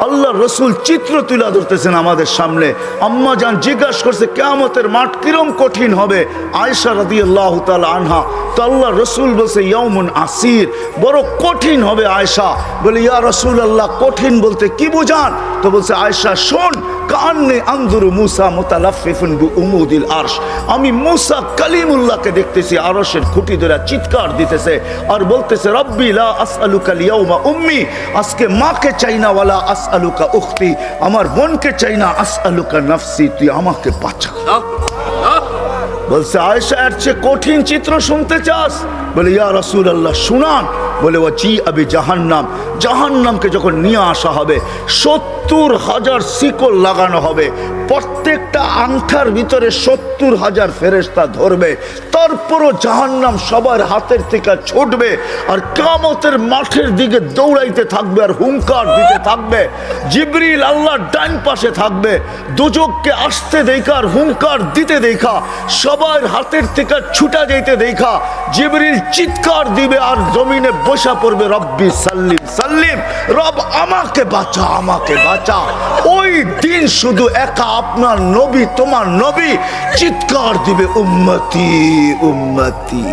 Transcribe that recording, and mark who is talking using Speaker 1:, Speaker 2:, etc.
Speaker 1: আল্লাহ রসুল চিত্র তুলে ধরতেছেন আমাদের সামনে। আম্মা জান জিজ্ঞাসা করছে কিয়ামতের মাঠ কিরম কঠিন হবে। আয়েশা রাদিয়াল্লাহু তাআলা আনহা, তো আল্লাহ রসুল বলছে ইয়াউমুন আসির, বড় কঠিন হবে। আয়েশা বলে ইয়া রাসূলুল্লাহ কঠিন বলতে কি বুঝান? তো বলছে আয়েশা শোন, কান্নে আনজুরু মুসা মুতালাফফিফুন বিউমুদিল আরশ, আমি মুসা কালিমুল্লাহকে দেখতেছি আরশের খুঁটি ধরে চিৎকার দিতেছে আর বলতেছে রব্বি লা আসআলুকা লিয়াউমা উম্মি, আজকে মাকে চাই না, ওয়ালা আসআলুকা উখতি, আমার বোনকে চাই না, আসআলুকা নাফসি, তুই আমাকে বাঁচা। বলছে আয়েশা এর চেয়ে কঠিন চিত্র শুনতে চাস? বলে ইয়া রাসূলুল্লাহ শুনান। বলে ওয়াজি আবি জাহান্নাম, জাহান্নামকে যখন নিয়ে আসা হবে ৭০,০০০ শিকল লাগানো হবে, প্রত্যেকটা আংটার ভিতরে ৭০,০০০ ফেরেশতা ধরবে, তারপরও জাহান্নাম সবার হাতের থেকে ছুটবে আর কিয়ামতের মাঠের দিকে দৌড়াইতে থাকবে আর হুঙ্কার দিতে থাকবে। জিবরিল আল্লাহর ডান পাশে থাকবে, দোজখকে আসতে দেখা আর হুঙ্কার দিতে দেখা, সবার হাতের থেকে ছুটা যাইতে দেখা জিবরিল চিৎকার দিবে আর জমিনে বসা পড়বে রব্বি সাল্লিম সাল্লিম, রব আমাকে বাঁচা, আমাকে বাঁচা। ওই দিন শুধু একা আপনার নবী, তোমার নবী চিৎকার দিবে উম্মতি উম্মতি।